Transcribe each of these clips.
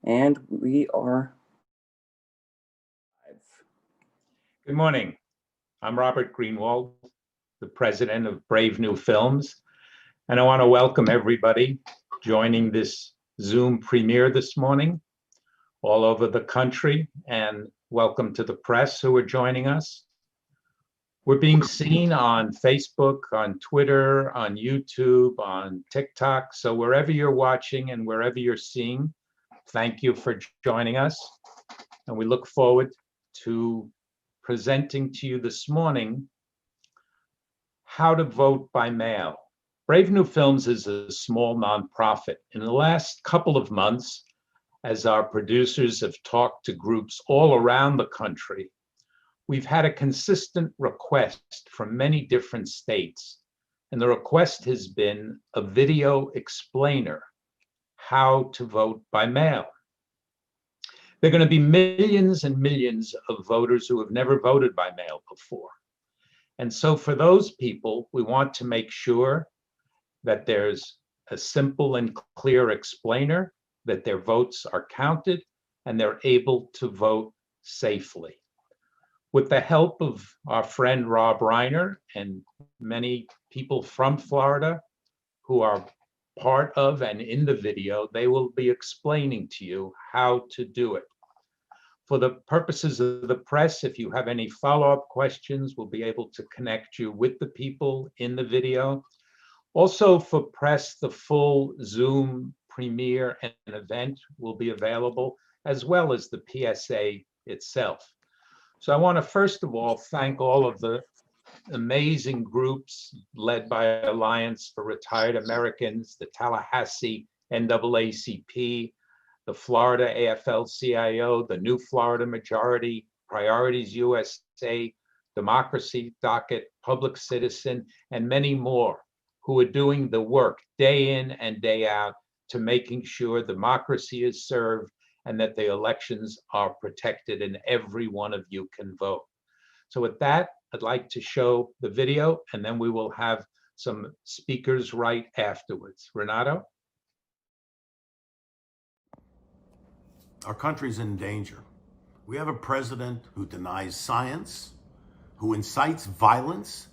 And we are live. Good morning. I'm Robert Greenwald, the president of Brave New Films, and I want to welcome everybody joining this Zoom premiere this morning all over the country, and welcome to the press who are joining us. We're being seen on Facebook, on Twitter, on YouTube, on TikTok, so wherever you're watching and wherever you're seeing, thank you for joining us, and we look forward to presenting to you this morning how to vote by mail. Brave New Films is a small nonprofit. In the last couple of months, as our producers have talked to groups all around the country, we've had a consistent request from many different states, and the request has been a video explainer how to vote by mail. There are going to be millions and millions of voters who have never voted by mail before. And so for those people, we want to make sure that there's a simple and clear explainer, that their votes are counted, and they're able to vote safely. With the help of our friend Rob Reiner and many people from Florida who are part of and in the video, they will be explaining to you how to do it. For the purposes of the press, if you have any follow-up questions, we'll be able to connect you with the people in the video. Also for press, the full Zoom premiere and event will be available, as well as the PSA itself. So I want to first of all thank all of the amazing groups led by Alliance for Retired Americans, the Tallahassee NAACP, the Florida AFL-CIO, the New Florida Majority, Priorities USA, Democracy, Docket, Public Citizen, and many more who are doing the work day in and day out to making sure democracy is served and that the elections are protected and every one of you can vote. So with that, I'd like to show the video, and then we will have some speakers right afterwards. Renato? Our country's in danger. We have a president who denies science, who incites violence,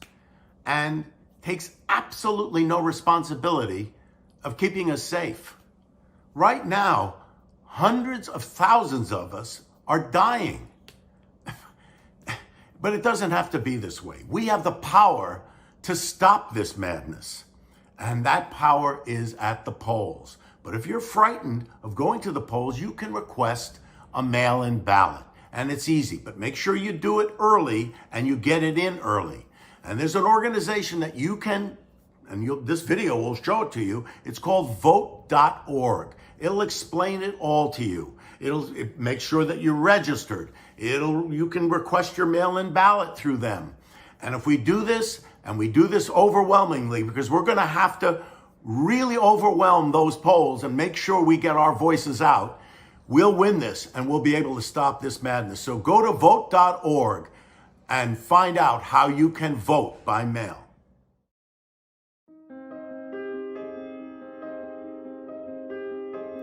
and takes absolutely no responsibility of keeping us safe. Right now, hundreds of thousands of us are dying. But it doesn't have to be this way. We have the power to stop this madness, and that power is at the polls. But if you're frightened of going to the polls, you can request a mail-in ballot, and it's easy, but make sure you do it early and you get it in early. And there's an organization that you can, and this video will show it to you. It's called vote.org. It'll explain it all to you. It'll make sure that you're registered. You can request your mail-in ballot through them. And if we do this, and we do this overwhelmingly, because we're going to have to really overwhelm those polls and make sure we get our voices out, we'll win this and we'll be able to stop this madness. So go to vote.org and find out how you can vote by mail.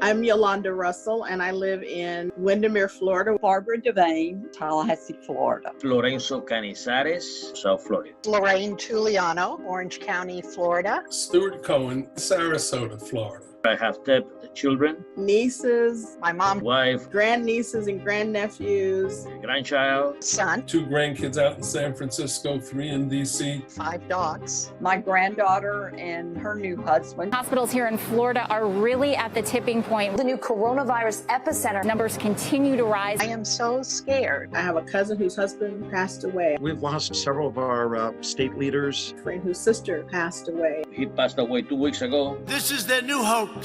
I'm Yolanda Russell, and I live in Windermere, Florida. Barbara Devane, Tallahassee, Florida. Lorenzo Canizares, South Florida. Lorraine Tuliano, Orange County, Florida. Stuart Cohen, Sarasota, Florida. I have children, Nieces, My mom, wife, grandnieces and grandnephews, grandchild, son, 2 grandkids out in San Francisco, 3 in DC. 5 dogs. My granddaughter and her new husband. Hospitals here in Florida are really at the tipping point. The new coronavirus epicenter. Numbers continue to rise. I am so scared. I have a cousin whose husband passed away, We've lost several of our state leaders. a friend whose sister passed away, he passed away 2 weeks ago. This is their new hoax.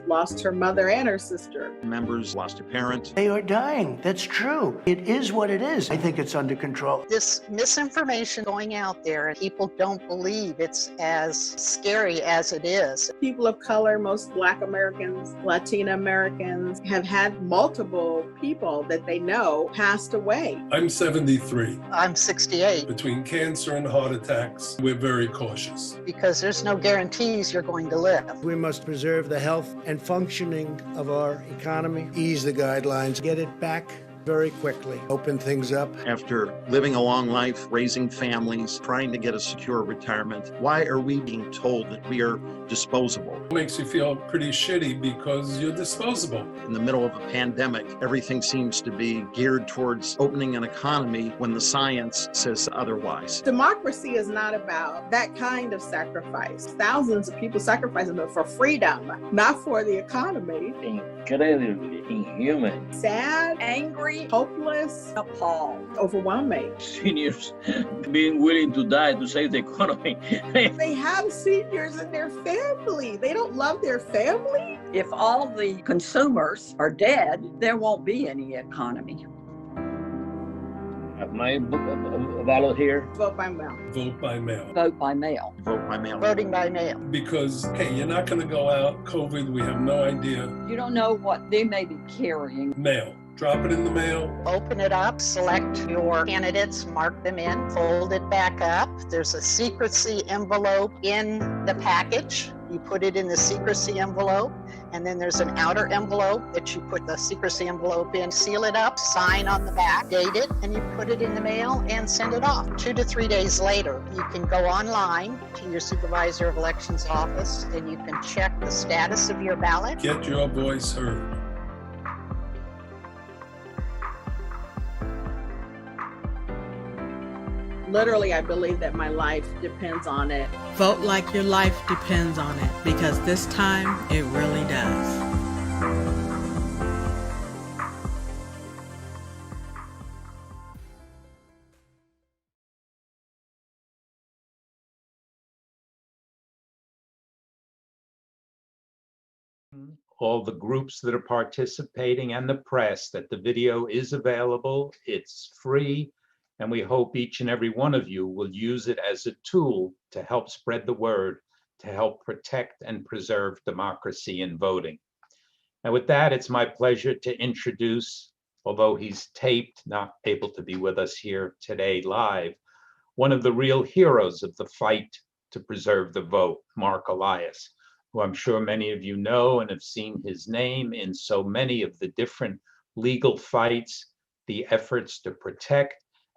lost her mother and her sister. Members lost a parent. They are dying. That's true. It is what it is. I think it's under control. This misinformation going out there, and people don't believe it's as scary as it is. People of color, most Black Americans, Latina Americans, have had multiple people that they know passed away. I'm 73. I'm 68. Between cancer and heart attacks, we're very cautious. Because there's no guarantees you're going to live. We must preserve the health and functioning of our economy, ease the guidelines, get it back very quickly, open things up. After living a long life, raising families, trying to get a secure retirement, why are we being told that we are disposable? It makes you feel pretty shitty because you're disposable. In the middle of a pandemic, everything seems to be geared towards opening an economy when the science says otherwise. Democracy is not about that kind of sacrifice. Thousands of people sacrificing it for freedom, not for the economy. Incredibly inhuman. Sad, Angry, hopeless, appalled. overwhelming. Seniors being willing to die to save the economy. They have seniors in their family. They don't love their family. If all the consumers are dead, there won't be any economy. Have my ballot here. Vote by mail. Vote by mail. Vote by mail. Vote by mail. Voting by mail. Because, hey, you're not going to go out, COVID, we have no idea. You don't know what they may be carrying. Mail. Drop it in the mail. Open it up, select your candidates, mark them in, fold it back up. There's a secrecy envelope in the package. You put it in the secrecy envelope, and then there's an outer envelope that you put the secrecy envelope in, seal it up, sign on the back, date it, and you put it in the mail and send it off. 2 to 3 days later, you can go online to your supervisor of elections office and you can check the status of your ballot. Get your voice heard. Literally, I believe that my life depends on it. Vote like your life depends on it, because this time it really does. All the groups that are participating and the press that the video is available. It's free. And we hope each and every one of you will use it as a tool to help spread the word, to help protect and preserve democracy in voting. And with that, it's my pleasure to introduce, although he's taped, not able to be with us here today live, one of the real heroes of the fight to preserve the vote, Marc Elias, who I'm sure many of you know and have seen his name in so many of the different legal fights, the efforts to protect,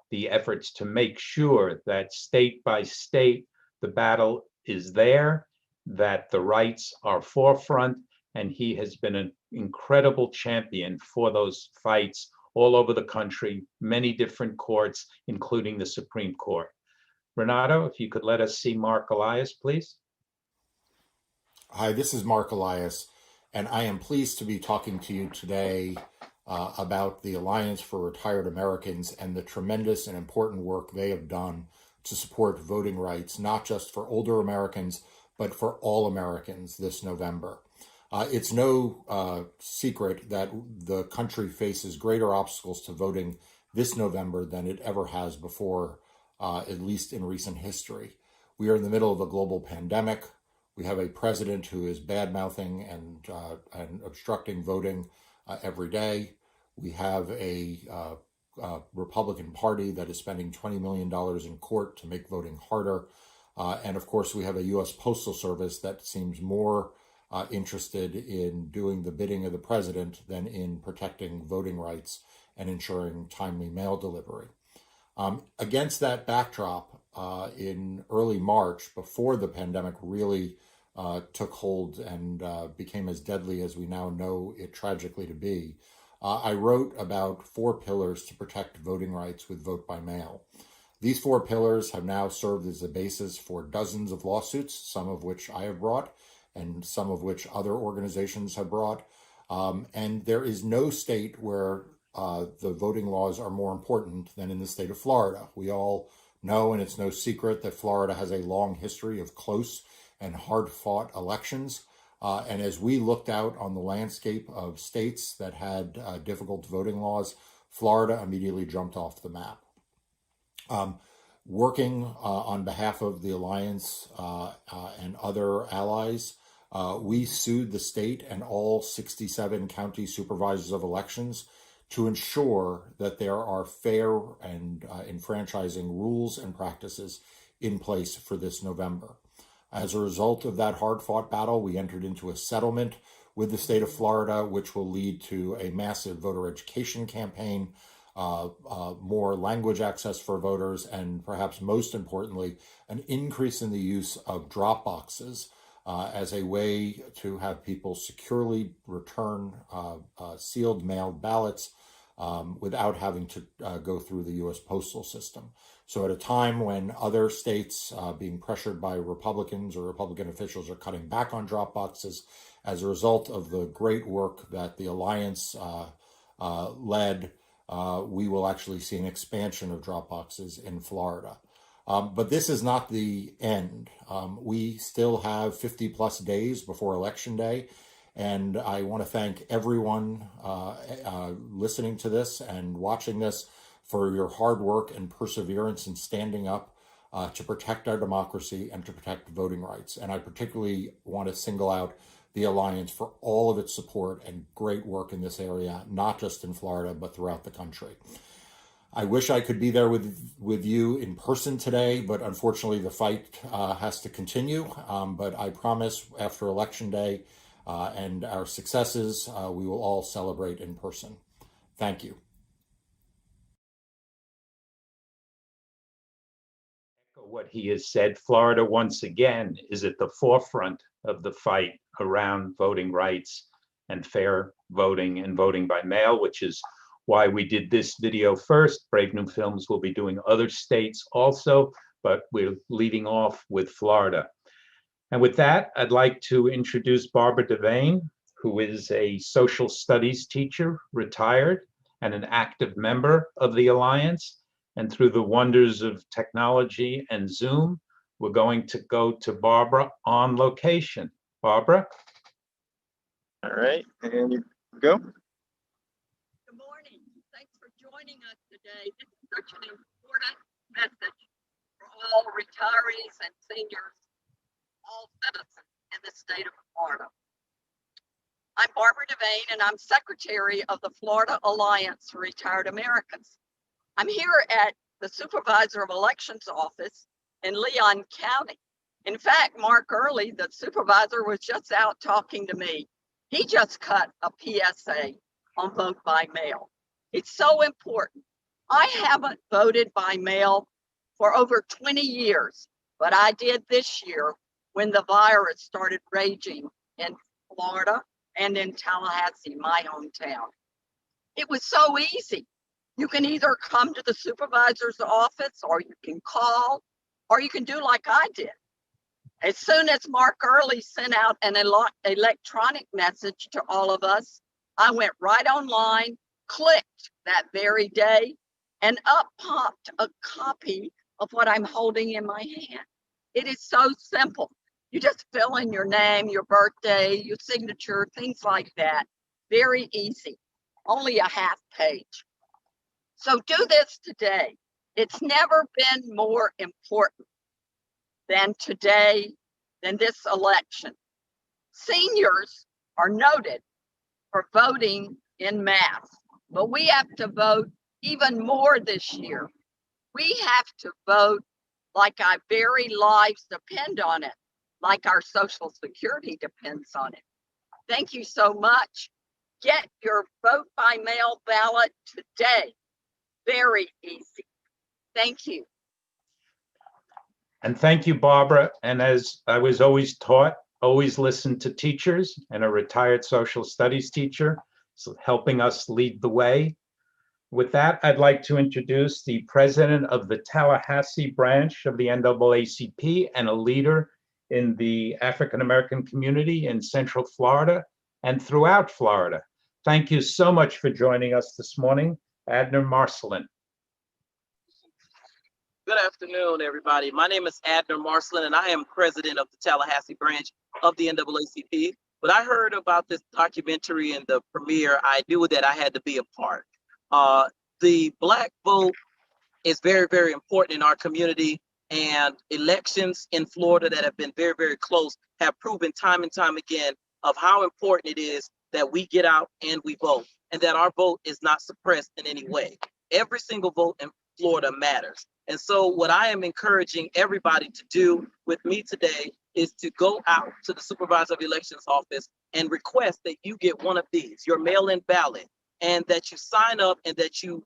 the efforts to make sure that state by state, the battle is there, that the rights are forefront, and he has been an incredible champion for those fights all over the country, many different courts, including the Supreme Court. Renato, if you could let us see Marc Elias, please. Hi, this is Marc Elias, and I am pleased to be talking to you today about the Alliance for Retired Americans and the tremendous and important work they have done to support voting rights, not just for older Americans, but for all Americans this November. It's no secret that the country faces greater obstacles to voting this November than it ever has before, at least in recent history. We are in the middle of a global pandemic. We have a president who is bad-mouthing and obstructing voting every day. We have a Republican Party that is spending $20 million in court to make voting harder. And of course, we have a U.S. Postal Service that seems more interested in doing the bidding of the president than in protecting voting rights and ensuring timely mail delivery. Against that backdrop, in early March, before the pandemic really took hold and became as deadly as we now know it tragically to be, I wrote about 4 pillars to protect voting rights with vote by mail. These 4 pillars have now served as the basis for dozens of lawsuits, some of which I have brought and some of which other organizations have brought. And there is no state where the voting laws are more important than in the state of Florida. We all know, and it's no secret, that Florida has a long history of close and hard-fought elections. And as we looked out on the landscape of states that had difficult voting laws, Florida immediately jumped off the map. Working on behalf of the Alliance and other allies, we sued the state and all 67 county supervisors of elections to ensure that there are fair and enfranchising rules and practices in place for this November. As a result of that hard-fought battle, we entered into a settlement with the state of Florida, which will lead to a massive voter education campaign, more language access for voters, and perhaps most importantly, an increase in the use of drop boxes as a way to have people securely return sealed mailed ballots without having to go through the U.S. postal system. So at a time when other states being pressured by Republicans or Republican officials are cutting back on drop boxes, as a result of the great work that the Alliance led, we will actually see an expansion of drop boxes in Florida. But this is not the end. We still have 50 plus days before Election Day. And I want to thank everyone listening to this and watching this for your hard work and perseverance in standing up to protect our democracy and to protect voting rights. And I particularly want to single out the Alliance for all of its support and great work in this area, not just in Florida, but throughout the country. I wish I could be there with you in person today, but unfortunately the fight has to continue. But I promise after Election Day and our successes, we will all celebrate in person. Thank you. What he has said, Florida once again is at the forefront of the fight around voting rights and fair voting and voting by mail, which is why we did this video first. Brave New Films will be doing other states also, but we're leading off with Florida. And with that, I'd like to introduce Barbara Devane, who is a social studies teacher, retired, and an active member of the Alliance. And through the wonders of technology and Zoom, we're going to go to Barbara on location. Barbara? All right, and you go. Good morning. Thanks for joining us today. This is such an important message for all retirees and seniors, all citizens in the state of Florida. I'm Barbara Devane, and I'm Secretary of the Florida Alliance for Retired Americans. I'm here at the Supervisor of Elections office in Leon County. In fact, Marc Early, the supervisor, was just out talking to me. He just cut a PSA on vote by mail. It's so important. I haven't voted by mail for over 20 years, but I did this year when the virus started raging in Florida and in Tallahassee, my hometown. It was so easy. You can either come to the supervisor's office, or you can call, or you can do like I did. As soon as Marc Early sent out an electronic message to all of us, I went right online, clicked that very day, and up popped a copy of what I'm holding in my hand. It is so simple. You just fill in your name, your birthday, your signature, things like that. Very easy. Only a half page. So do this today. It's never been more important than today, than this election. Seniors are noted for voting in mass, but we have to vote even more this year. We have to vote like our very lives depend on it, like our Social Security depends on it. Thank you so much. Get your vote by mail ballot today. Very easy. Thank you. And thank you, Barbara. And as I was always taught, always listen to teachers, and a retired social studies teacher, so helping us lead the way. With that, I'd like to introduce the president of the Tallahassee branch of the NAACP and a leader in the African American community in Central Florida and throughout Florida. Thank you so much for joining us this morning, Adner Marcelin. Good afternoon, everybody. My name is Adner Marcelin, and I am president of the Tallahassee branch of the NAACP. But I heard about this documentary and the premiere. I knew that I had to be a part. The Black vote is very, very important in our community, and elections in Florida that have been very, very close have proven time and time again of how important it is that we get out and we vote, and that our vote is not suppressed in any way. Every single vote in Florida matters. And so what I am encouraging everybody to do with me today is to go out to the supervisor of elections office and request that you get one of these, your mail-in ballot, and that you sign up and that you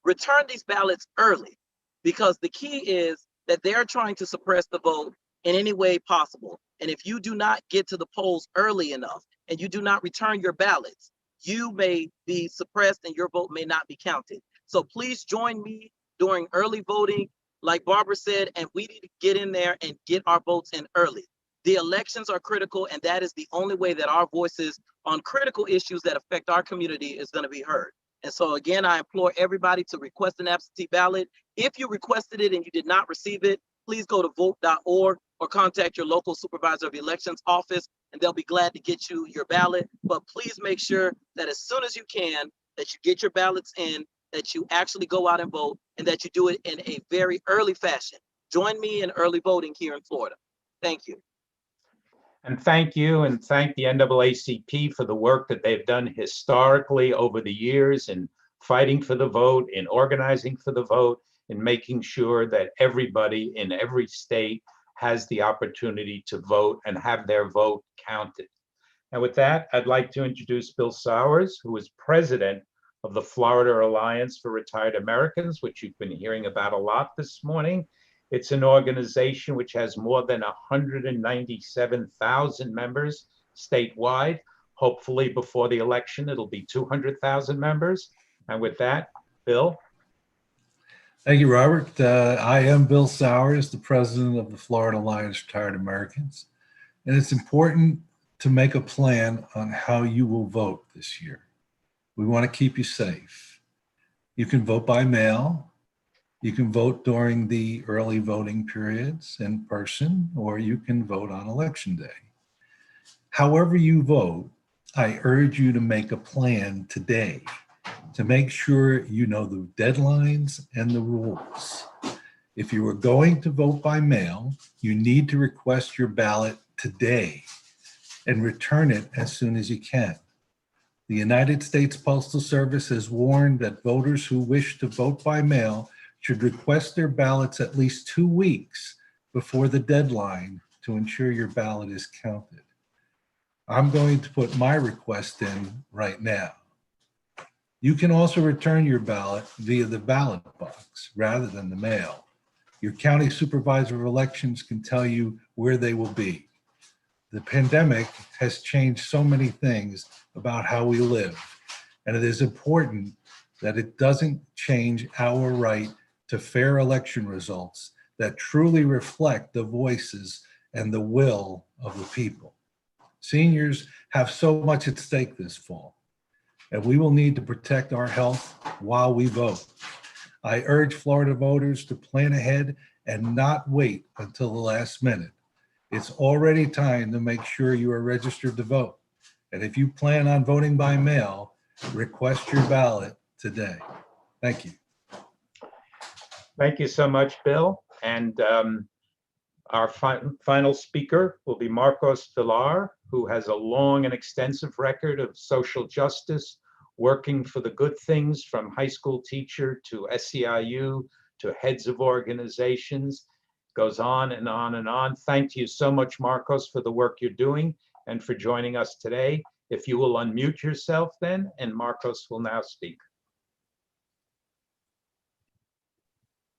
return these ballots early, because the key is that they're trying to suppress the vote in any way possible. And if you do not get to the polls early enough and you do not return your ballots, you may be suppressed and your vote may not be counted. So please join me during early voting, like Barbara said, and we need to get in there and get our votes in early. The elections are critical, and that is the only way that our voices on critical issues that affect our community is going to be heard. And so again, I implore everybody to request an absentee ballot. If you requested it and you did not receive it, please go to vote.org or contact your local supervisor of elections office, and they'll be glad to get you your ballot. But please make sure that as soon as you can, that you get your ballots in, that you actually go out and vote, and that you do it in a very early fashion. Join me in early voting here in Florida. Thank you. And thank you, and thank the NAACP for the work that they've done historically over the years in fighting for the vote, in organizing for the vote, in making sure that everybody in every state has the opportunity to vote and have their vote counted. And with that, I'd like to introduce Bill Sauers, who is president of the Florida Alliance for Retired Americans, which you've been hearing about a lot this morning. It's an organization which has more than 197,000 members statewide. Hopefully before the election, it'll be 200,000 members. And with that, Bill. Thank you, Robert. I am Bill Sauers, the president of the Florida Alliance for Retired Americans. And it's important to make a plan on how you will vote this year. We want to keep you safe. You can vote by mail. You can vote during the early voting periods in person, or you can vote on election day. However you vote, I urge you to make a plan today to make sure you know the deadlines and the rules. If you are going to vote by mail, you need to request your ballot today and return it as soon as you can. The United States Postal Service has warned that voters who wish to vote by mail should request their ballots at least 2 weeks before the deadline to ensure your ballot is counted. I'm going to put my request in right now. You can also return your ballot via the ballot box rather than the mail. Your county supervisor of elections can tell you where they will be. The pandemic has changed so many things about how we live, and it is important that it doesn't change our right to fair election results that truly reflect the voices and the will of the people. Seniors have so much at stake this fall, and we will need to protect our health while we vote. I urge Florida voters to plan ahead and not wait until the last minute. It's already time to make sure you are registered to vote. And if you plan on voting by mail, request your ballot today. Thank you. Thank you so much, Bill. And our final speaker will be Marcos Vilar, who has a long and extensive record of social justice, working for the good things from high school teacher to SEIU to heads of organizations, goes on and on and on. Thank you so much, Marcos, for the work you're doing and for joining us today. If you will unmute yourself then, and Marcos will now speak.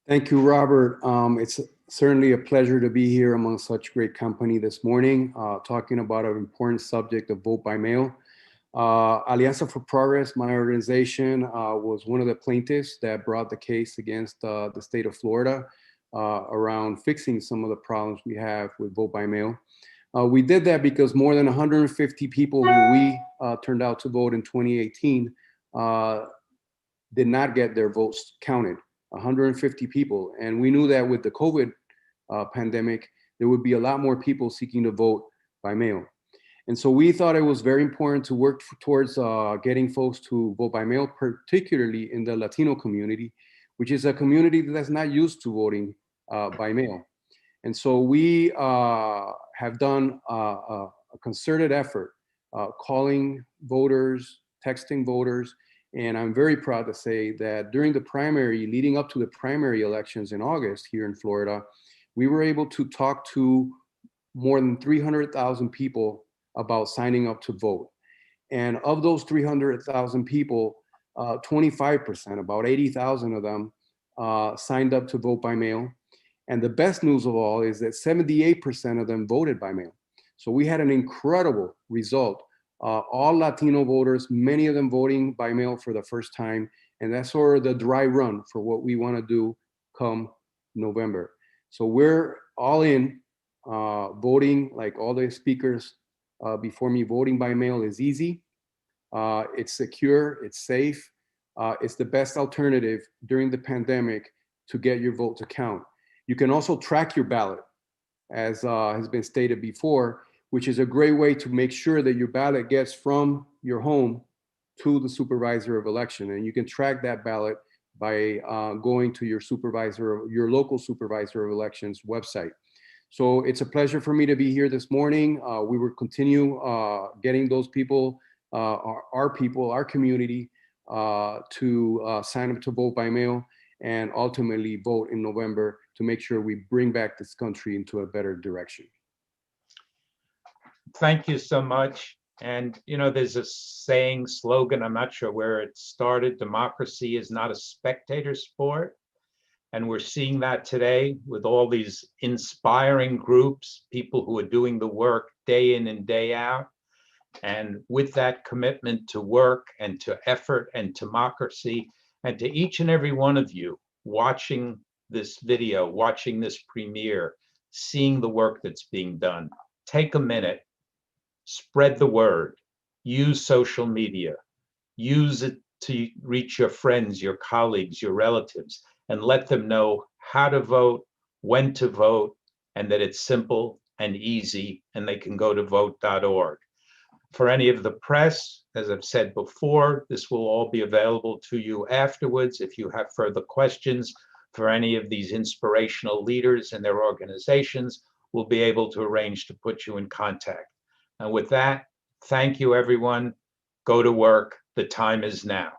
Thank you, Robert. It's certainly a pleasure to be here among such great company this morning, talking about an important subject of vote by mail. Alianza for Progress, my organization, was one of the plaintiffs that brought the case against the state of Florida around fixing some of the problems we have with vote by mail. We did that because more than 150 people who we turned out to vote in 2018 did not get their votes counted. 150 people. And we knew that with the COVID pandemic, there would be a lot more people seeking to vote by mail. And so we thought it was very important to work towards getting folks to vote by mail, particularly in the Latino community, which is a community that's not used to voting by mail. And so we have done a concerted effort calling voters, texting voters, and I'm very proud to say that during the primary, leading up to the primary elections in August here in Florida, we were able to talk to more than 300,000 people about signing up to vote. And of those 300,000 people, 25%, about 80,000 of them, signed up to vote by mail. And the best news of all is that 78% of them voted by mail. So we had an incredible result. All Latino voters, many of them voting by mail for the first time. And that's sort of the dry run for what we want to do come November. So we're all in voting, like all the speakers before me. Voting by mail is easy. It's secure, it's safe. It's the best alternative during the pandemic to get your vote to count. You can also track your ballot, as has been stated before, which is a great way to make sure that your ballot gets from your home to the supervisor of election. And you can track that ballot by going to your local supervisor of elections website. So it's a pleasure for me to be here this morning. We will continue getting those people, our people, our community, to sign up to vote by mail and ultimately vote in November to make sure we bring back this country into a better direction. Thank you so much. And, you know, there's a saying, slogan, I'm not sure where it started, democracy is not a spectator sport. And we're seeing that today with all these inspiring groups, people who are doing the work day in and day out. And with that commitment to work and to effort and democracy, and to each and every one of you watching this video, watching this premiere, seeing the work that's being done, take a minute, spread the word, use social media, use it to reach your friends, your colleagues, your relatives, and let them know how to vote, when to vote, and that it's simple and easy, and they can go to vote.org. For any of the press, as I've said before, this will all be available to you afterwards. If you have further questions for any of these inspirational leaders and their organizations, we'll be able to arrange to put you in contact. And with that, thank you, everyone. Go to work. The time is now.